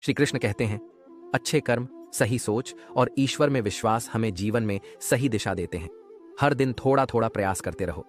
श्री कृष्ण कहते हैं, अच्छे कर्म, सही सोच और ईश्वर में विश्वास हमें जीवन में सही दिशा देते हैं। हर दिन थोड़ा थोड़ा प्रयास करते रहो।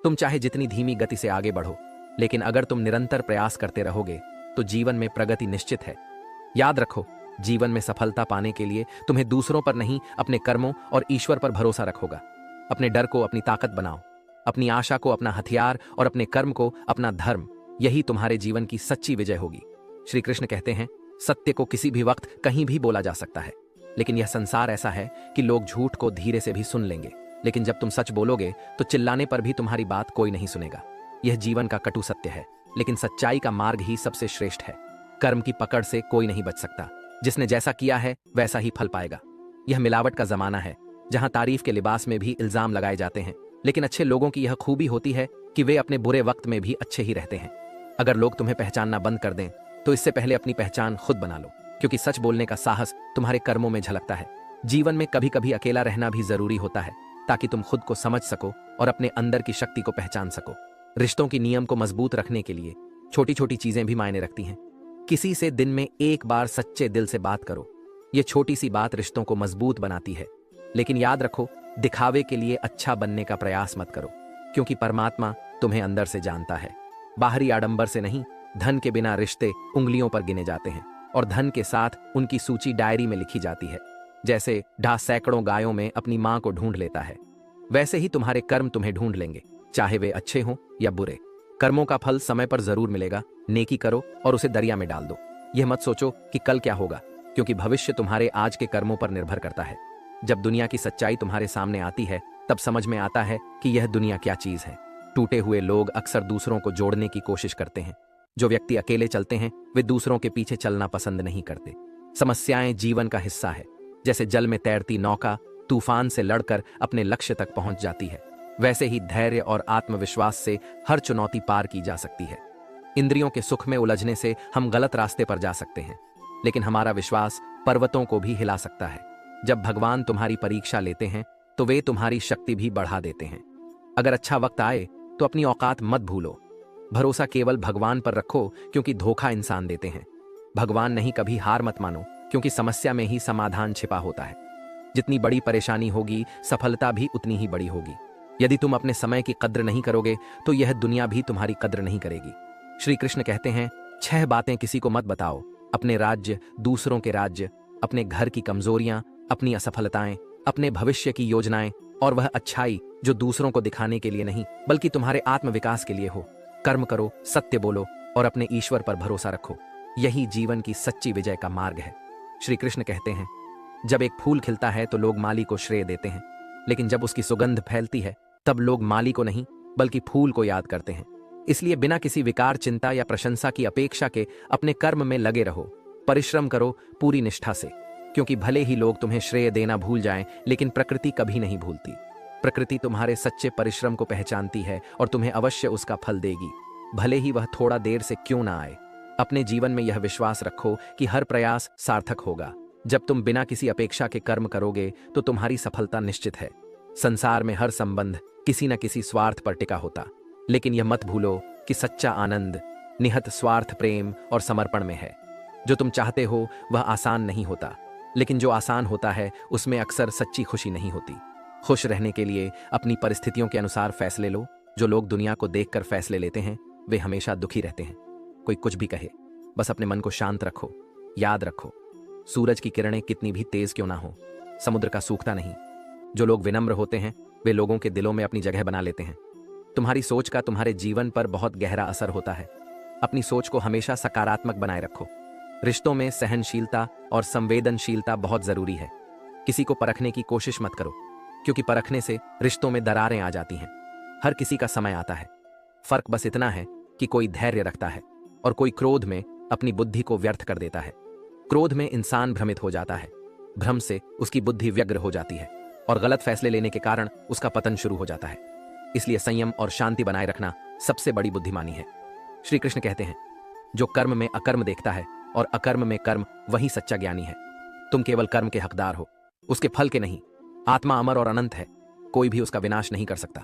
तुम चाहे जितनी धीमी गति से आगे बढ़ो, लेकिन अगर तुम निरंतर प्रयास करते रहोगे तो जीवन में प्रगति निश्चित है। याद रखो, जीवन में सफलता पाने के लिए तुम्हें दूसरों पर नहीं, अपने कर्मों और ईश्वर पर भरोसा रखोगा। अपने डर को अपनी ताकत बनाओ, अपनी आशा को अपना हथियार और अपने कर्म को अपना धर्म। यही तुम्हारे जीवन की सच्ची विजय होगी। श्री कृष्ण कहते हैं, सत्य को किसी भी वक्त कहीं भी बोला जा सकता है, लेकिन यह संसार ऐसा है कि लोग झूठ को धीरे से भी सुन लेंगे, लेकिन जब तुम सच बोलोगे तो चिल्लाने पर भी तुम्हारी बात कोई नहीं सुनेगा। यह जीवन का कटु सत्य है, लेकिन सच्चाई का मार्ग ही सबसे श्रेष्ठ है। कर्म की पकड़ से कोई नहीं बच सकता। जिसने जैसा किया है वैसा ही फल पाएगा। यह मिलावट का जमाना है, जहां तारीफ के लिबास में भी इल्जाम लगाए जाते हैं, लेकिन अच्छे लोगों की यह खूबी होती है कि वे अपने बुरे वक्त में भी अच्छे ही रहते हैं। अगर लोग तुम्हें पहचानना बंद कर दें तो इससे पहले अपनी पहचान खुद बना लो, क्योंकि सच बोलने का साहस तुम्हारे कर्मों में झलकता है। जीवन में कभी कभी अकेला रहना भी जरूरी होता है, ताकि तुम खुद को समझ सको और अपने अंदर की शक्ति को पहचान सको। रिश्तों की नियम को मजबूत रखने के लिए छोटी छोटी चीजें भी मायने रखती हैं। किसी से दिन में एक बार सच्चे दिल से बात करो। यह छोटी सी बात रिश्तों को मजबूत बनाती है। लेकिन याद रखो, दिखावे के लिए अच्छा बनने का प्रयास मत करो, क्योंकि परमात्मा तुम्हें अंदर से जानता है। बाहरी आडंबर से नहीं, धन के बिना रिश्ते उंगलियों पर गिने जाते हैं, और धन के साथ उनकी सूची डायरी में लिखी जाती है। जैसे ढा सैकड़ों गायों में अपनी मां को ढूंढ लेता है, वैसे ही तुम्हारे कर्म तुम्हें ढूंढ लेंगे, चाहे वे अच्छे हों या बुरे। कर्मों का फल समय पर जरूर मिलेगा। नेकी करो और उसे दरिया में डाल दो। यह मत सोचो कि कल क्या होगा, क्योंकि भविष्य तुम्हारे आज के कर्मों पर निर्भर करता है। जब दुनिया की सच्चाई तुम्हारे सामने आती है, तब समझ में आता है कि यह दुनिया क्या चीज है। टूटे हुए लोग अक्सर दूसरों को जोड़ने की कोशिश करते हैं। जो व्यक्ति अकेले चलते हैं, वे दूसरों के पीछे चलना पसंद नहीं करते। समस्याएं जीवन का हिस्सा है। जैसे जल में तैरती नौका तूफान से लड़कर अपने लक्ष्य तक पहुंच जाती है, वैसे ही धैर्य और आत्मविश्वास से हर चुनौती पार की जा सकती है। इंद्रियों के सुख में उलझने से हम गलत रास्ते पर जा सकते हैं, लेकिन हमारा विश्वास पर्वतों को भी हिला सकता है। जब भगवान तुम्हारी परीक्षा लेते हैं तो वे तुम्हारी शक्ति भी बढ़ा देते हैं। अगर अच्छा वक्त आए तो अपनी औकात मत भूलो। भरोसा केवल भगवान पर रखो, क्योंकि धोखा इंसान देते हैं। भगवान नहीं, कभी हार मत मानो, क्योंकि समस्या में ही समाधान छिपा होता है। जितनी बड़ी परेशानी होगी, सफलता भी उतनी ही बड़ी होगी। यदि तुम अपने समय की कद्र नहीं करोगे तो यह दुनिया भी तुम्हारी कद्र नहीं करेगी। श्री कृष्ण कहते हैं, 6 बातें किसी को मत बताओ। अपने राज्य, दूसरों के राज्य, अपने घर की कमजोरियां, अपनी असफलताएं, अपने भविष्य की योजनाएं, और वह अच्छाई जो दूसरों को दिखाने के लिए नहीं, बल्कि तुम्हारे आत्मविकास के लिए हो। कर्म करो, सत्य बोलो और अपने ईश्वर पर भरोसा रखो। यही जीवन की सच्ची विजय का मार्ग है। श्री कृष्ण कहते हैं, जब एक फूल खिलता है तो लोग माली को श्रेय देते हैं, लेकिन जब उसकी सुगंध फैलती है तब लोग माली को नहीं बल्कि फूल को याद करते हैं। इसलिए बिना किसी विकार, चिंता या प्रशंसा की अपेक्षा के अपने कर्म में लगे रहो। परिश्रम करो पूरी निष्ठा से, क्योंकि भले ही लोग तुम्हें श्रेय देना भूल जाएं, लेकिन प्रकृति कभी नहीं भूलती। प्रकृति तुम्हारे सच्चे परिश्रम को पहचानती है और तुम्हें अवश्य उसका फल देगी, भले ही वह थोड़ा देर से क्यों ना आए। अपने जीवन में यह विश्वास रखो कि हर प्रयास सार्थक होगा। जब तुम बिना किसी अपेक्षा के कर्म करोगे तो तुम्हारी सफलता निश्चित है। संसार में हर संबंध किसी न किसी स्वार्थ पर टिका होता, लेकिन यह मत भूलो कि सच्चा आनंद निहत स्वार्थ, प्रेम और समर्पण में है। जो तुम चाहते हो वह आसान नहीं होता, लेकिन जो आसान होता है उसमें अक्सर सच्ची खुशी नहीं होती। खुश रहने के लिए अपनी परिस्थितियों के अनुसार फैसले लो। जो लोग दुनिया को देखकर फैसले लेते हैं वे हमेशा दुखी रहते हैं। कोई कुछ भी कहे, बस अपने मन को शांत रखो। याद रखो, सूरज की किरणें कितनी भी तेज क्यों ना हो, समुद्र का सूखता नहीं। जो लोग विनम्र होते हैं वे लोगों के दिलों में अपनी जगह बना लेते हैं। तुम्हारी सोच का तुम्हारे जीवन पर बहुत गहरा असर होता है। अपनी सोच को हमेशा सकारात्मक बनाए रखो। रिश्तों में सहनशीलता और संवेदनशीलता बहुत जरूरी है। किसी को परखने की कोशिश मत करो, क्योंकि परखने से रिश्तों में दरारें आ जाती हैं। हर किसी का समय आता है। फर्क बस इतना है कि कोई धैर्य रखता है और कोई क्रोध में अपनी बुद्धि को व्यर्थ कर देता है। क्रोध में इंसान भ्रमित हो जाता है, भ्रम से उसकी बुद्धि व्यग्र हो जाती है और गलत फैसले लेने के कारण उसका पतन शुरू हो जाता है। इसलिए संयम और शांति बनाए रखना सबसे बड़ी बुद्धिमानी है। श्री कृष्ण कहते हैं, जो कर्म में अकर्म देखता है और अकर्म में कर्म, वही सच्चा ज्ञानी है। तुम केवल कर्म के हकदार हो, उसके फल के नहीं। आत्मा अमर और अनंत है, कोई भी उसका विनाश नहीं कर सकता।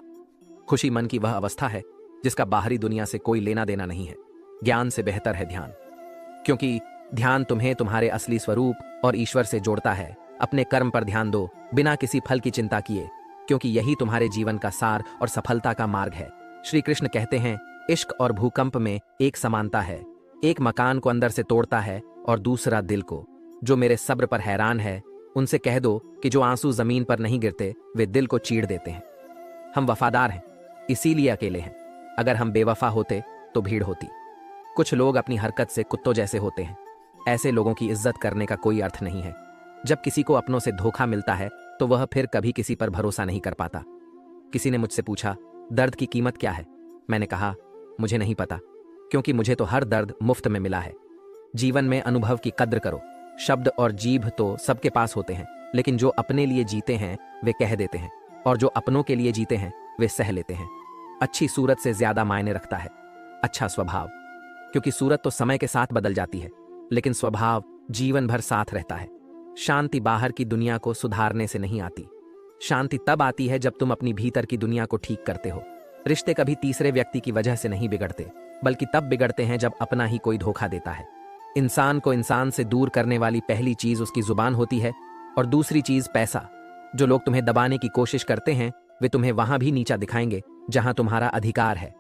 खुशी मन की वह अवस्था है जिसका बाहरी दुनिया से कोई लेना देना नहीं है। ज्ञान से बेहतर है ध्यान, क्योंकि ध्यान तुम्हें तुम्हारे असली स्वरूप और ईश्वर से जोड़ता है। अपने कर्म पर ध्यान दो, बिना किसी फल की चिंता किए, क्योंकि यही तुम्हारे जीवन का सार और सफलता का मार्ग है। श्री कृष्ण कहते हैं, इश्क और भूकंप में एक समानता है। एक मकान को अंदर से तोड़ता है और दूसरा दिल को। जो मेरे सब्र पर हैरान है, उनसे कह दो कि जो आंसू जमीन पर नहीं गिरते, वे दिल को चीड़ देते हैं। हम वफादार हैं, इसीलिए अकेले हैं। अगर हम बेवफा होते तो भीड़ होती। कुछ लोग अपनी हरकत से कुत्तों जैसे होते हैं। ऐसे लोगों की इज्जत करने का कोई अर्थ नहीं है। जब किसी को अपनों से धोखा मिलता है तो वह फिर कभी किसी पर भरोसा नहीं कर पाता। किसी ने मुझसे पूछा, दर्द की कीमत क्या है? मैंने कहा, मुझे नहीं पता, क्योंकि मुझे तो हर दर्द मुफ्त में मिला है। जीवन में अनुभव की कद्र करो। शब्द और जीभ तो सबके पास होते हैं, लेकिन जो अपने लिए जीते हैं वे कह देते हैं, और जो अपनों के लिए जीते हैं वे सह लेते हैं। अच्छी सूरत से ज्यादा मायने रखता है अच्छा स्वभाव, क्योंकि सूरत तो समय के साथ बदल जाती है, लेकिन स्वभाव जीवन भर साथ रहता है। शांति बाहर की दुनिया को सुधारने से नहीं आती। शांति तब आती है जब तुम अपनी भीतर की दुनिया को ठीक करते हो। रिश्ते कभी तीसरे व्यक्ति की वजह से नहीं बिगड़ते, बल्कि तब बिगड़ते हैं जब अपना ही कोई धोखा देता है। इंसान को इंसान से दूर करने वाली पहली चीज उसकी जुबान होती है, और दूसरी चीज पैसा। जो लोग तुम्हें दबाने की कोशिश करते हैं वे तुम्हें वहां भी नीचा दिखाएंगे जहां तुम्हारा अधिकार है।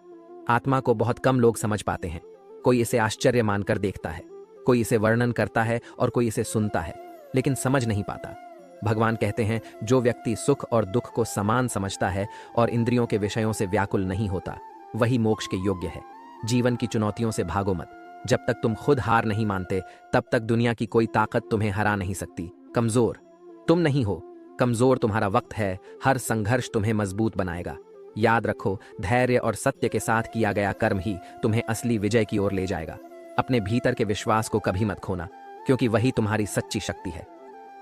आत्मा को बहुत कम लोग समझ पाते हैं। कोई इसे आश्चर्य मानकर देखता है, कोई इसे वर्णन करता है और कोई इसे सुनता है, लेकिन समझ नहीं पाता। भगवान कहते हैं, जो व्यक्ति सुख और दुख को समान समझता है और इंद्रियों के विषयों से व्याकुल नहीं होता, वही मोक्ष के योग्य है। जीवन की चुनौतियों से भागो मत। जब तक तुम खुद हार नहीं मानते, तब तक दुनिया की कोई ताकत तुम्हें हरा नहीं सकती। कमजोर तुम नहीं हो, कमजोर तुम्हारा वक्त है। हर संघर्ष तुम्हें मजबूत बनाएगा। याद रखो, धैर्य और सत्य के साथ किया गया कर्म ही तुम्हें असली विजय की ओर ले जाएगा। अपने भीतर के विश्वास को कभी मत खोना, क्योंकि वही तुम्हारी सच्ची शक्ति है।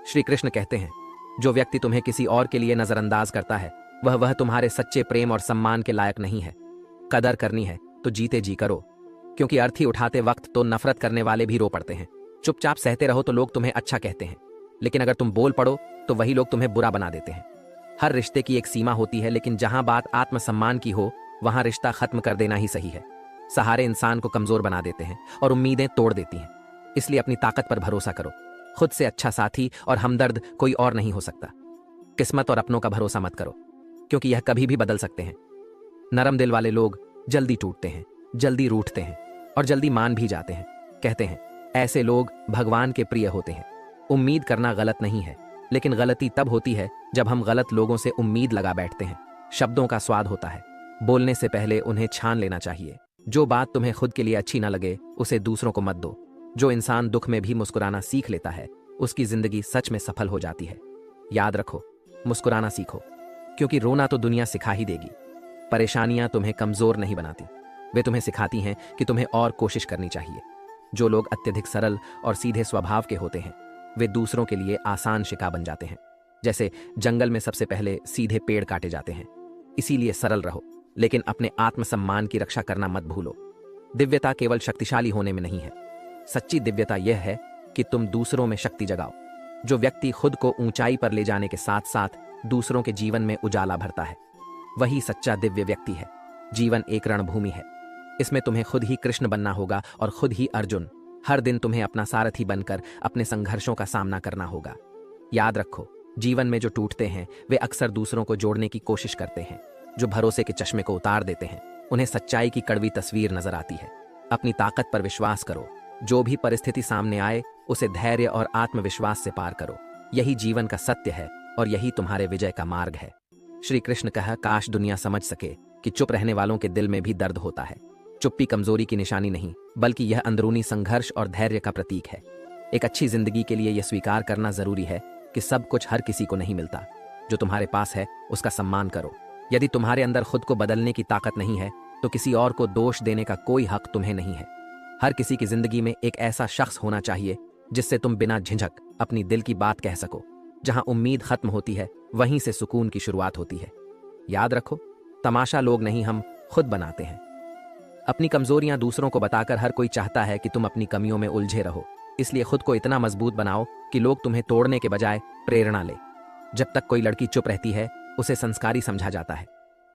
श्री कृष्ण कहते हैं, जो व्यक्ति तुम्हें किसी और के लिए नजरअंदाज करता है, वह तुम्हारे सच्चे प्रेम और सम्मान के लायक नहीं है। कदर करनी है तो जीते जी करो, क्योंकि अर्थी उठाते वक्त तो नफरत करने वाले भी रो पड़ते हैं। चुपचाप सहते रहो तो लोग तुम्हें अच्छा कहते हैं, लेकिन अगर तुम बोल पड़ो तो वही लोग तुम्हें बुरा बना देते हैं। हर रिश्ते की एक सीमा होती है, लेकिन जहां बात आत्मसम्मान की हो वहां रिश्ता खत्म कर देना ही सही है। सहारे इंसान को कमजोर बना देते हैं और उम्मीदें तोड़ देती हैं। इसलिए अपनी ताकत पर भरोसा करो। खुद से अच्छा साथी और हमदर्द कोई और नहीं हो सकता। किस्मत और अपनों का भरोसा मत करो, क्योंकि यह कभी भी बदल सकते हैं। नरम दिल वाले लोग जल्दी टूटते हैं, जल्दी रूठते हैं और जल्दी मान भी जाते हैं। कहते हैं, ऐसे लोग भगवान के प्रिय होते हैं। उम्मीद करना गलत नहीं है, लेकिन गलती तब होती है जब हम गलत लोगों से उम्मीद लगा बैठते हैं। शब्दों का स्वाद होता है, बोलने से पहले उन्हें छान लेना चाहिए। जो बात तुम्हें खुद के लिए अच्छी न लगे उसे दूसरों को मत दो। जो इंसान दुख में भी मुस्कुराना सीख लेता है, उसकी जिंदगी सच में सफल हो जाती है। याद रखो, मुस्कुराना सीखो, क्योंकि रोना तो दुनिया सिखा ही देगी। परेशानियां तुम्हें कमजोर नहीं बनाती, वे तुम्हें सिखाती हैं कि तुम्हें और कोशिश करनी चाहिए। जो लोग अत्यधिक सरल और सीधे स्वभाव के होते हैं, वे दूसरों के लिए आसान शिकार बन जाते हैं। जैसे जंगल में सबसे पहले सीधे पेड़ काटे जाते हैं। इसीलिए सरल रहो, लेकिन अपने आत्मसम्मान की रक्षा करना मत भूलो। दिव्यता केवल शक्तिशाली होने में नहीं है, सच्ची दिव्यता यह है कि तुम दूसरों में शक्ति जगाओ। जो व्यक्ति खुद को ऊंचाई पर ले जाने के साथ साथ दूसरों के जीवन में उजाला भरता है, वही सच्चा दिव्य व्यक्ति है। जीवन एक रणभूमि है, इसमें तुम्हें खुद ही कृष्ण बनना होगा और खुद ही अर्जुन। हर दिन तुम्हें अपना सारथी बनकर अपने संघर्षों का सामना करना होगा। याद रखो, जीवन में जो टूटते हैं वे अक्सर दूसरों को जोड़ने की कोशिश करते हैं। जो भरोसे के चश्मे को उतार देते हैं, उन्हें सच्चाई की कड़वी तस्वीर नजर आती है। अपनी ताकत पर विश्वास करो। जो भी परिस्थिति सामने आए, उसे धैर्य और आत्मविश्वास से पार करो। यही जीवन का सत्य है और यही तुम्हारे विजय का मार्ग है। श्री कृष्ण कहा, काश दुनिया समझ सके कि चुप रहने वालों के दिल में भी दर्द होता है। चुप्पी कमजोरी की निशानी नहीं, बल्कि यह अंदरूनी संघर्ष और धैर्य का प्रतीक है। एक अच्छी जिंदगी के लिए यह स्वीकार करना जरूरी है कि सब कुछ हर किसी को नहीं मिलता। जो तुम्हारे पास है उसका सम्मान करो। यदि तुम्हारे अंदर खुद को बदलने की ताकत नहीं है, तो किसी और को दोष देने का कोई हक तुम्हें नहीं है। हर किसी की जिंदगी में एक ऐसा शख्स होना चाहिए जिससे तुम बिना झिझक अपनी दिल की बात कह सको। जहां उम्मीद खत्म होती है, वहीं से सुकून की शुरुआत होती है। याद रखो, तमाशा लोग नहीं, हम खुद बनाते हैं। अपनी कमजोरियां दूसरों को बताकर हर कोई चाहता है कि तुम अपनी कमियों में उलझे रहो। इसलिए खुद को इतना मजबूत बनाओ कि लोग तुम्हें तोड़ने के बजाय प्रेरणा ले। जब तक कोई लड़की चुप रहती है, उसे संस्कारी समझा जाता है,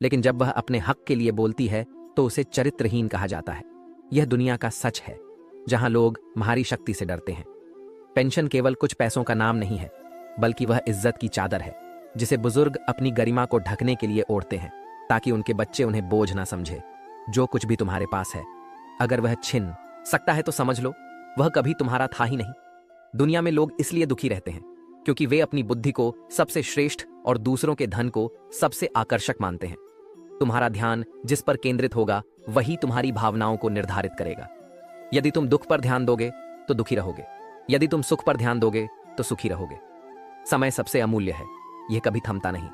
लेकिन जब वह अपने हक के लिए बोलती है तो उसे चरित्रहीन कहा जाता है। यह दुनिया का सच है। जहां लोग तुम्हारी शक्ति से डरते हैं। पेंशन केवल कुछ पैसों का नाम नहीं है, बल्कि वह इज्जत की चादर है जिसे बुजुर्ग अपनी गरिमा को ढकने के लिए ओढ़ते हैं, ताकि उनके बच्चे उन्हें बोझ ना समझे। जो कुछ भी तुम्हारे पास है, अगर वह छिन सकता है तो समझ लो वह कभी तुम्हारा था ही नहीं। दुनिया में लोग इसलिए दुखी रहते हैं क्योंकि वे अपनी बुद्धि को सबसे श्रेष्ठ और दूसरों के धन को सबसे आकर्षक मानते हैं। तुम्हारा ध्यान जिस पर केंद्रित होगा वही तुम्हारी भावनाओं को निर्धारित करेगा। यदि तुम दुख पर ध्यान दोगे तो दुखी रहोगे, यदि तुम सुख पर ध्यान दोगे तो सुखी रहोगे। समय सबसे अमूल्य है, यह कभी थमता नहीं।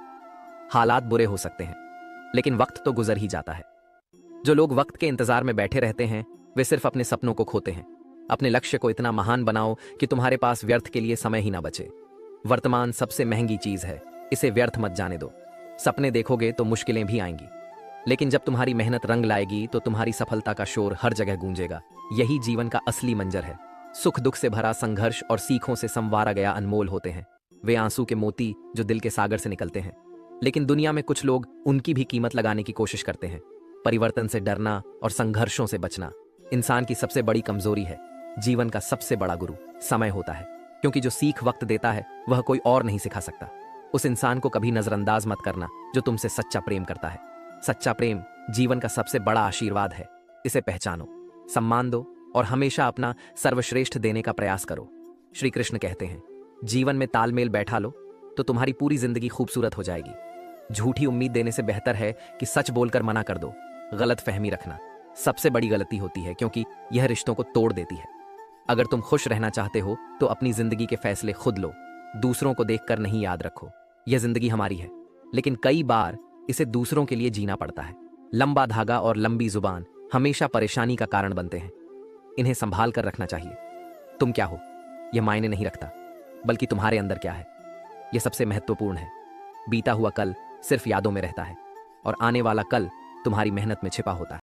हालात बुरे हो सकते हैं, लेकिन वक्त तो गुजर ही जाता है। जो लोग वक्त के इंतजार में बैठे रहते हैं वे सिर्फ अपने सपनों को खोते हैं। अपने लक्ष्य को इतना महान बनाओ कि तुम्हारे पास व्यर्थ के लिए समय ही ना बचे। वर्तमान सबसे महंगी चीज है, इसे व्यर्थ मत जाने दो। सपने देखोगे तो मुश्किलें भी आएंगी, लेकिन जब तुम्हारी मेहनत रंग लाएगी तो तुम्हारी सफलता का शोर हर जगह गूंजेगा। यही जीवन का असली मंजर है। सुख दुख से भरा संघर्ष और सीखों से संवारा गया अनमोल होते हैं वे आंसू के मोती जो दिल के सागर से निकलते हैं। लेकिन दुनिया में कुछ लोग उनकी भी कीमत लगाने की कोशिश करते हैं। परिवर्तन से डरना और संघर्षों से बचना इंसान की सबसे बड़ी कमजोरी है। जीवन का सबसे बड़ा गुरु समय होता है, क्योंकि जो सीख वक्त देता है वह कोई और नहीं सिखा सकता। उस इंसान को कभी नजरअंदाज मत करना जो तुमसे सच्चा प्रेम करता है। सच्चा प्रेम जीवन का सबसे बड़ा आशीर्वाद है। इसे पहचानो, सम्मान दो और हमेशा अपना सर्वश्रेष्ठ देने का प्रयास करो। श्री कृष्ण कहते हैं, जीवन में तालमेल बैठा लो तो तुम्हारी पूरी जिंदगी खूबसूरत हो जाएगी। झूठी उम्मीद देने से बेहतर है कि सच बोलकर मना कर दो। गलत फहमी रखना सबसे बड़ी गलती होती है, क्योंकि यह रिश्तों को तोड़ देती है। अगर तुम खुश रहना चाहते हो तो अपनी जिंदगी के फैसले खुद लो, दूसरों को देखकर नहीं। याद रखो, यह जिंदगी हमारी है, लेकिन कई बार इसे दूसरों के लिए जीना पड़ता है। लंबा धागा और लंबी जुबान हमेशा परेशानी का कारण बनते हैं। इन्हें संभाल कर रखना चाहिए। तुम क्या हो यह मायने नहीं रखता, बल्कि तुम्हारे अंदर क्या है यह सबसे महत्वपूर्ण है। बीता हुआ कल सिर्फ यादों में रहता है और आने वाला कल तुम्हारी मेहनत में छिपा होता है।